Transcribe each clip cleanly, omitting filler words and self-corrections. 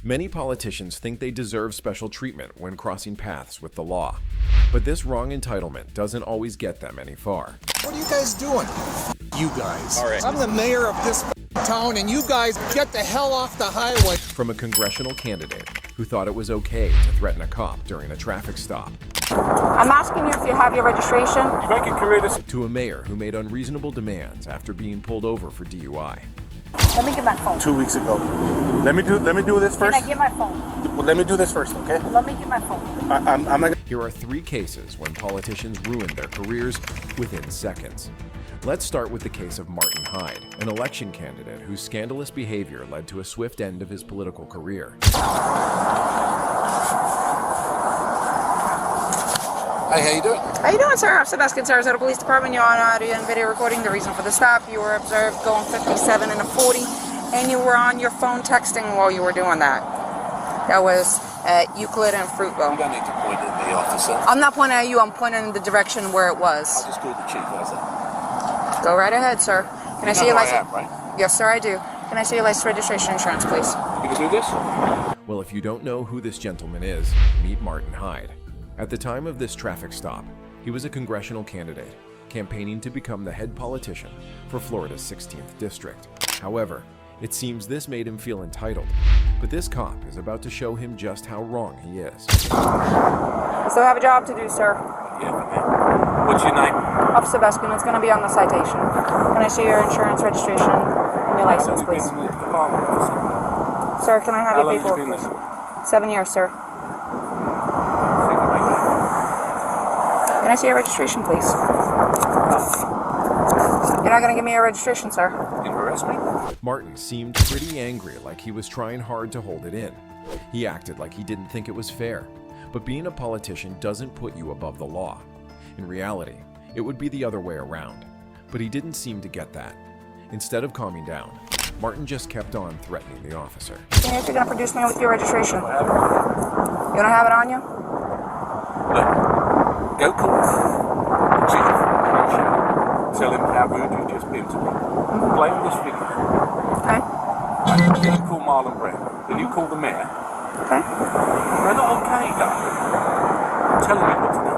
Many politicians think they deserve special treatment when crossing paths with the law. But this wrong entitlement doesn't always get them any far. What are you guys doing? You guys. All right. I'm the mayor of this town, and you guys get the hell off the highway. From a congressional candidate who thought it was okay to threaten a cop during a traffic stop, I'm asking you if you have your registration. You make a career decision. to a mayor who made unreasonable demands after being pulled over for DUI. Let me get my phone. 2 weeks ago. Let me do this Can first. I get my phone? Well, let me do this first, okay? Let me get my phone. I'm not gonna... Here are 3 cases when politicians ruined their careers within seconds. Let's start with the case of Martin Hyde, an election candidate whose scandalous behavior led to a swift end of his political career. Hey, how you doing? How you doing, sir? I'm Sebastian, Sarasota Police Department. You're on audio and video recording. The reason for the stop, you were observed going 57 and a 40, and you were on your phone texting while you were doing that. That was at Euclid and Fruitville. You don't need to point at me, officer. I'm not pointing at you. I'm pointing in the direction where it was. I'll just call the chief, how's that? Go right ahead, sir. Can I see your who I license? am, right? Yes, sir, I do. Can I see your license, registration, insurance, please? You can do this? Well, if you don't know who this gentleman is, meet Martin Hyde. At the time of this traffic stop, he was a congressional candidate, campaigning to become the head politician for Florida's 16th district. However, it seems this made him feel entitled, but this cop is about to show him just how wrong he is. You still have a job to do, sir. Yeah, man. What's your name? Officer Beskin, it's going to be on the citation. Can I see your insurance, registration, and your license, please? Sir, can I have How your long have you paperwork, been please? this? 7 years, sir. Can I see your registration, please? You're not going to give me your registration, sir. You arrest me? Martin seemed pretty angry, like he was trying hard to hold it in. He acted like he didn't think it was fair. But being a politician doesn't put you above the law. In reality, it would be the other way around. But he didn't seem to get that. Instead of calming down, Martin just kept on threatening the officer. Can you, if you're going to produce me with your registration? You don't have it on you? Look, go call the chief. Tell him how rude you just been to me. Play him this video. Okay. Then you call Marlon Brown. Then you call the mayor. Okay. They're not okay, darling. I'm telling you what to do.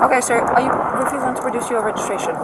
Okay, sir. Are you refusing to produce your registration?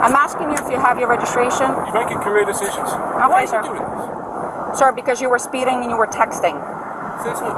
I'm asking you if you have your registration. You're making career decisions. Why are you sir. doing this? Sir, because you were speeding and you were texting. Says who?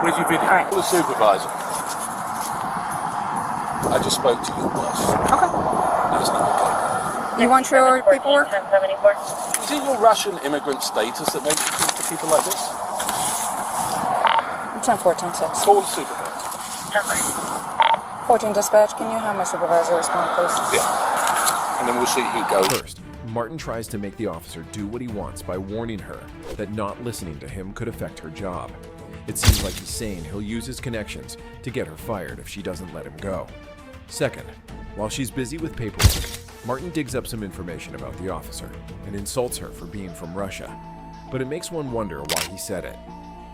Where's your video? All right. Call the supervisor. I just spoke to your boss. Okay. That's not okay. You want your paperwork? Is it your Russian immigrant status that makes you talk to people like this? 10-14-6. Call the supervisor. 14 dispatch, can you have my supervisor respond, please? Yeah. And then we'll see who goes. First, Martin tries to make the officer do what he wants by warning her that not listening to him could affect her job. It seems like he's saying he'll use his connections to get her fired if she doesn't let him go. Second, while she's busy with paperwork, Martin digs up some information about the officer and insults her for being from Russia. But it makes one wonder why he said it.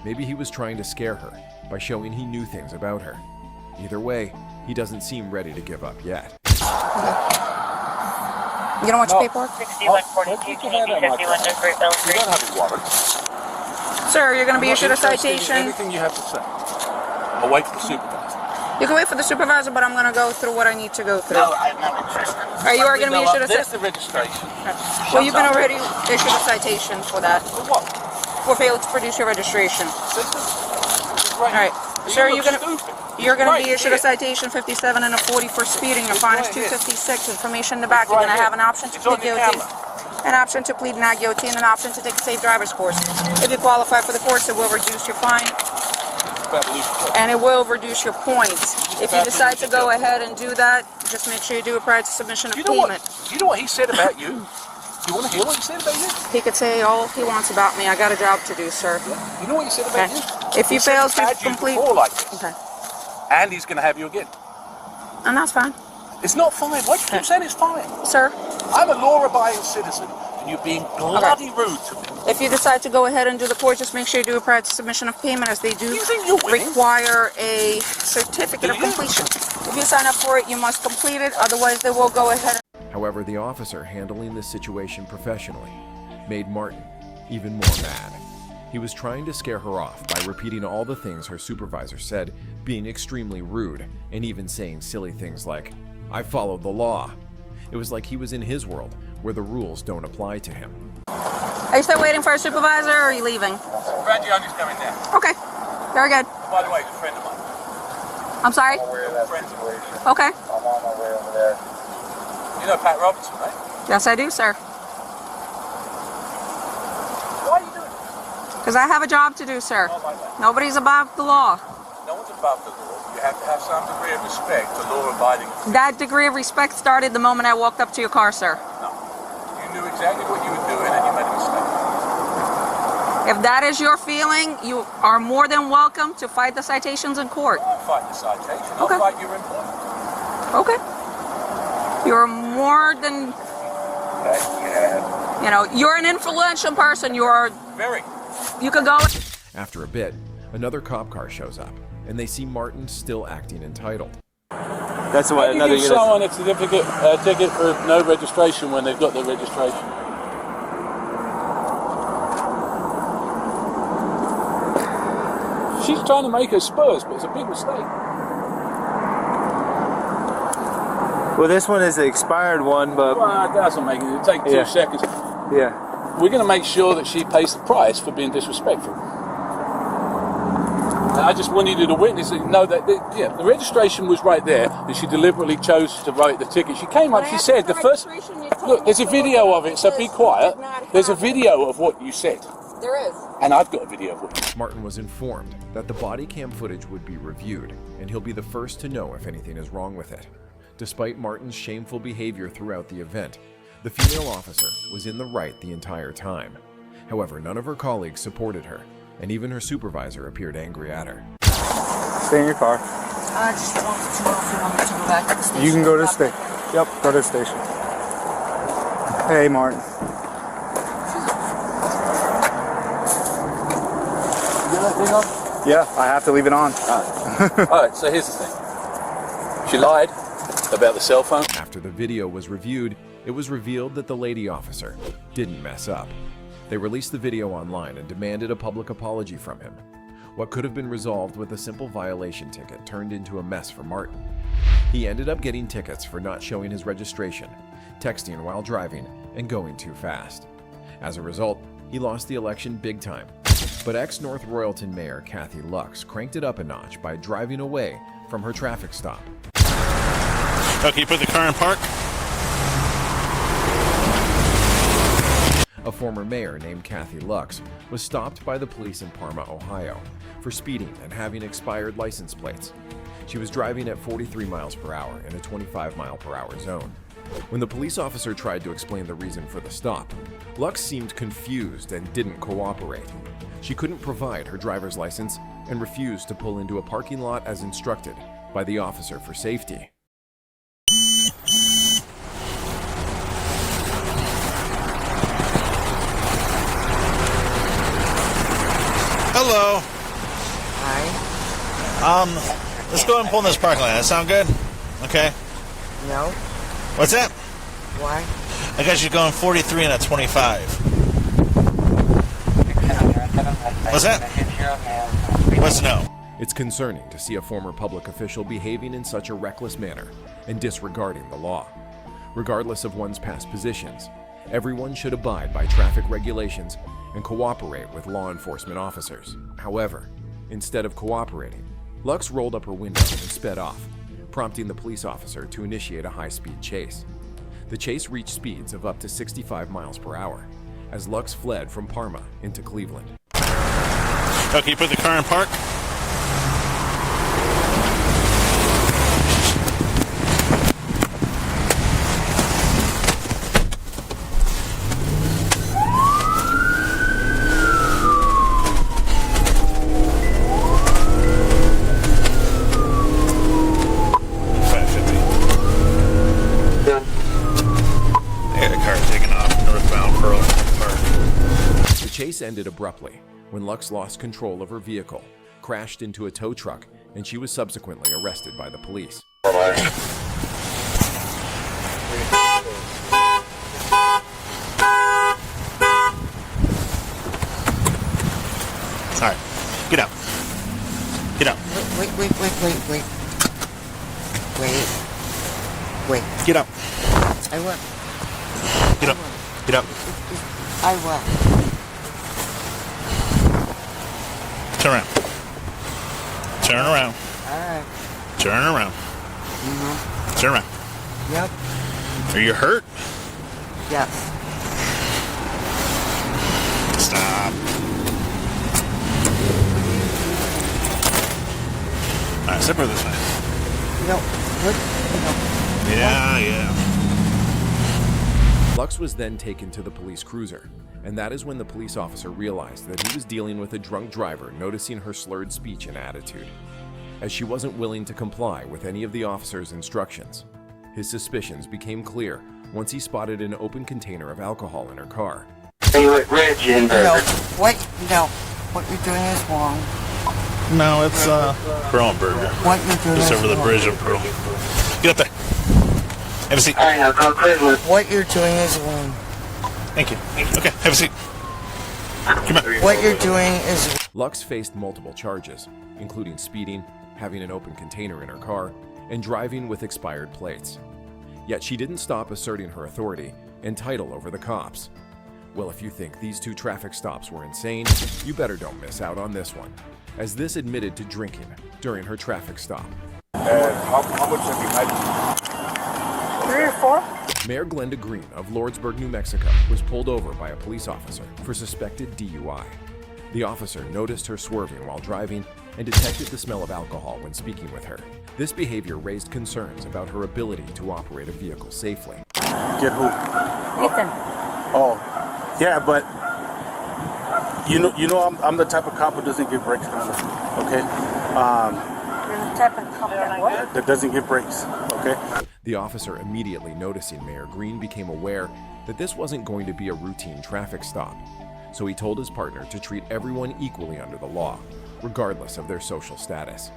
Maybe he was trying to scare her by showing he knew things about her. Either way, he doesn't seem ready to give up yet. You don't want your paperwork? 6142, can you be 51 to Great Bell You Street? don't have a warrant. Sir, you're going to be I'm not issued a interested in citation. Everything you have to say. I'll wait for the supervisor. You can wait for the supervisor, but I'm going to go through what I need to go through. No, I'm not interested. Are you going to be issued a There's citation? the registration. Well, you've been already issued a citation for that. For what? For failing to produce your registration. All right. Sir, you're gonna Right be issued a here. citation 57 and a 40 for speeding. Your fine is right here. $256. Information in the back. It's You're right gonna have here. an option to It's on plead your guilty, camera. an option to plead not guilty, and an option to take a safe driver's course. If you qualify for the course, it will reduce your fine and it will reduce your points. If you decide to go ahead and do that, just make sure you do it prior to submission of You know payment. what? You know what he said about you? You want to hear what he said about you? He could say all he wants about me. I got a job to do, sir. You know what he said about Okay. you? If you He said fail he's to had you complete, before like this, okay, and he's going to have you again. and that's fine, It's not fine. Why do you keep saying it's fine? sir. I'm a law-abiding citizen, and you're being bloody rude to me. If you decide to go ahead and do the course, just make sure you do it prior to submission of payment, as they do You think you're winning? require a certificate of Do you? completion. If you sign up for it, you must complete it. Otherwise, they will go ahead. However, the officer handling this situation professionally made Martin even more mad. He was trying to scare her off by repeating all the things her supervisor said, being extremely rude, and even saying silly things like, "I followed the law." It was like he was in his world, where the rules don't apply to him. Are you still waiting for a supervisor, or are you leaving? Reggie, I'm just coming now. Okay, very good. By the way, he's a friend of mine. I'm sorry? Friends of mine. Okay. I'm on my way over there. You know Pat Robertson, right? Yes, I do, sir. Why are you doing this? Because I have a job to do, sir. Not like that. Nobody's above the law. No one's above the law. You have to have some degree of respect for law-abiding. That degree of respect started the moment I walked up to your car, sir. No. You knew exactly what you were doing and you made a mistake. If that is your feeling, you are more than welcome to fight the citations in court. I'll fight the citation. I'll Okay. fight your employment. Okay. You're more than, you know, you're an influential person. Very. You could go. After a bit, another cop car shows up, and they see Martin still acting entitled. That's why How do you another give unit. someone a certificate, ticket for no registration when they've got their registration? She's trying to make her Spurs, but it's a big mistake. Well, this one is the expired one, but Well, it doesn't make it. It'll take 2 Yeah. seconds. yeah. We're going to make sure that she pays the price for being disrespectful. And I just want you to witness and know that the registration was right there, and she deliberately chose to write the ticket. She came up, she said, the first... Look, there's a video of it, so be quiet. There's a video of what you said. There is. And I've got a video of what Martin was informed that the body cam footage would be reviewed, and he'll be the first to know if anything is wrong with it. Despite Martin's shameful behavior throughout the event, the female officer was in the right the entire time. However, none of her colleagues supported her, and even her supervisor appeared angry at her. Stay in your car. I just wanted to know if you want me to go back to the station. You can go to the station. Yep, go to the station. Hey, Martin. Yeah, I have to leave it on. Alright, so here's the thing. She lied about the cell phone. After the video was reviewed, it was revealed that the lady officer didn't mess up. They released the video online and demanded a public apology from him. What could have been resolved with a simple violation ticket turned into a mess for Martin. He ended up getting tickets for not showing his registration, texting while driving, and going too fast. As a result, he lost the election big time. But ex-North Royalton Mayor Kathy Lux cranked it up a notch by driving away from her traffic stop. Okay, you put the car in park. A former mayor named Kathy Lux was stopped by the police in Parma, Ohio, for speeding and having expired license plates. She was driving at 43 miles per hour in a 25 mile per hour zone. When the police officer tried to explain the reason for the stop, Lux seemed confused and didn't cooperate. She couldn't provide her driver's license and refused to pull into a parking lot as instructed by the officer for safety. Hello. Hi. Let's go ahead and pull in this parking lot. That sound good? Okay. No. What's that? Why? I got you going 43 and a 25. What's that? What's no? It's concerning to see a former public official behaving in such a reckless manner and disregarding the law. Regardless of one's past positions, everyone should abide by traffic regulations and cooperate with law enforcement officers. However, instead of cooperating, Lux rolled up her window and sped off, prompting the police officer to initiate a high-speed chase. The chase reached speeds of up to 65 miles per hour as Lux fled from Parma into Cleveland. Okay, you put the car in park. The chase ended abruptly when Lux lost control of her vehicle, crashed into a tow truck, and she was subsequently arrested by the police. All right. Get out. Get out. Wait. Get up. I will. Get up. Get up. I will. Turn around. Turn around. Alright. Turn around. Mm-hmm. Turn around. Yep. Are you hurt? Yes. Stop. All right, step over this way. No. What? No. Yeah. Lux was then taken to the police cruiser, and that is when the police officer realized that he was dealing with a drunk driver noticing her slurred speech and attitude. As she wasn't willing to comply with any of the officer's instructions, his suspicions became clear once he spotted an open container of alcohol in her car. No. What? No. What you're doing is wrong. No, it's Burger. What you're doing Just is over the wrong. bridge of Pearl. Get up there. Have a seat. What you're doing is wrong. Thank you. Okay, have a seat. Come on. What you're doing is Lux faced multiple charges, including speeding, having an open container in her car, and driving with expired plates. Yet she didn't stop asserting her authority and title over the cops. Well, if you think these 2 traffic stops were insane, you better don't miss out on this one, as this admitted to drinking during her traffic stop. And how much have you had? 3 or 4? Mayor Glenda Green of Lordsburg, New Mexico, was pulled over by a police officer for suspected DUI. The officer noticed her swerving while driving and detected the smell of alcohol when speaking with her. This behavior raised concerns about her ability to operate a vehicle safely. Get who? Ethan. Oh, yeah, but you know, I'm the type of cop who doesn't give breaks, kind of. Okay. You're the type of cop that what? That doesn't give breaks. Okay. The officer, immediately noticing Mayor Green, became aware that this wasn't going to be a routine traffic stop. So he told his partner to treat everyone equally under the law, regardless of their social status.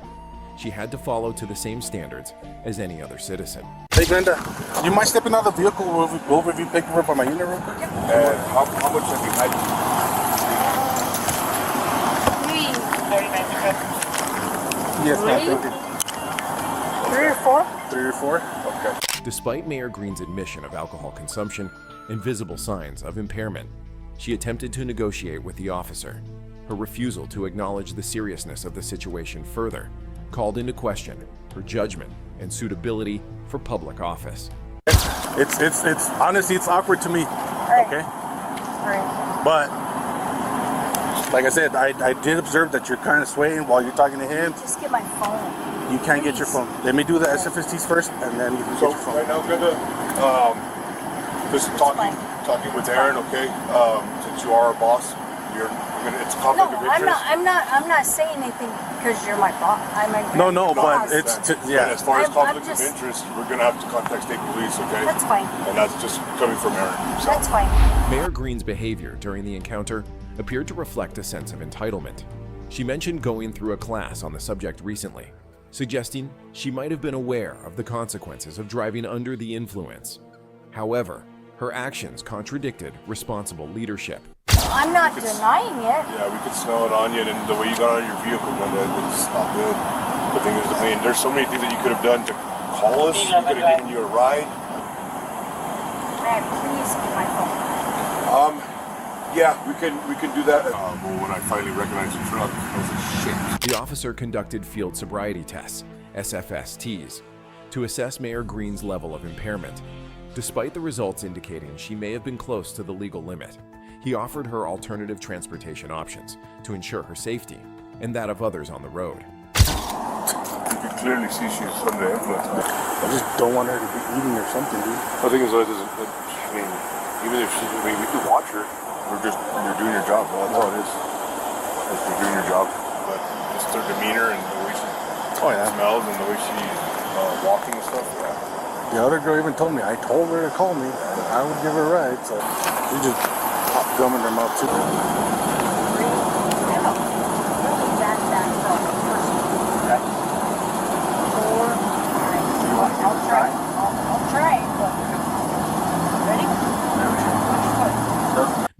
She had to follow to the same standards as any other citizen. Hey, Glenda, you mind stepping out of the vehicle? We'll go over if you pick her up on my unit real quick. And how much have you had? 3. Yes, ma'am. Thank you. 3 or 4? 3 or 4? Okay. Despite Mayor Green's admission of alcohol consumption and visible signs of impairment, she attempted to negotiate with the officer. Her refusal to acknowledge the seriousness of the situation further called into question her judgment and suitability for public office. It's honestly, it's awkward to me. Okay. Right. But like I said, I did observe that you're kind of swaying while you're talking to him. Just get my phone. You can't get your phone. Let me do the SFSTs first, and then you can get So your phone. right now, Glenda, just talking with Aaron, okay? Since you are our boss, it's a conflict of interest. I'm not saying anything because you're my boss. No, but And as far as I'm conflict just- of interest, we're gonna have to contact state police, okay? That's fine. And that's just coming from Aaron. So. That's fine. Mayor Green's behavior during the encounter appeared to reflect a sense of entitlement. She mentioned going through a class on the subject recently, suggesting she might have been aware of the consequences of driving under the influence. However, her actions contradicted responsible leadership. I'm not denying it. Yeah, we could smell it on you, and the way you got out of your vehicle, Glenda, it's not good. The thing is, there's so many things that you could have done to call us. We could have given you a ride. Man, please get my phone. Yeah, we can do that. Well, when I finally recognized the truck, I was like, shit. The officer conducted field sobriety tests, SFSTs, to assess Mayor Green's level of impairment. Despite the results indicating she may have been close to the legal limit, he offered her alternative transportation options to ensure her safety and that of others on the road. You can clearly see she's under the influence. I just don't want her to be eating or something, dude. The thing is, even if we could watch her, you're doing your job. Well, that's all it is. You're doing your job. But just her demeanor and the way she smells and the way she's walking and stuff, yeah. The other girl even told me, I told her to call me, and I would give her a ride, so she just popped gum in her mouth too.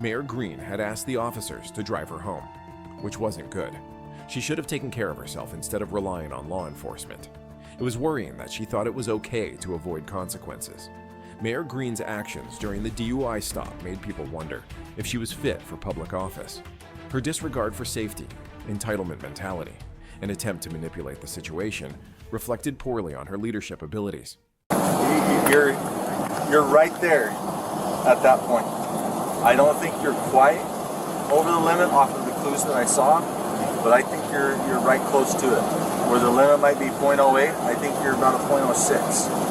Mayor Green had asked the officers to drive her home. which wasn't good. She should have taken care of herself instead of relying on law enforcement. It was worrying that she thought it was okay to avoid consequences. Mayor Green's actions during the DUI stop made people wonder if she was fit for public office. Her disregard for safety, entitlement mentality, and attempt to manipulate the situation reflected poorly on her leadership abilities. You're right there at that point. I don't think you're quite over the limit off of the clues that I saw, but I think you're right close to it. Where the limit might be 0.08, I think you're about a 0.06.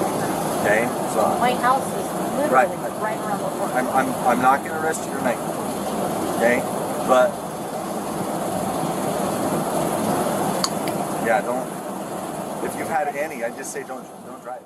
Okay, so my house is literally right around the corner. I'm not going to arrest you tonight. Okay, but yeah, don't. If you've had any, I just say don't drive.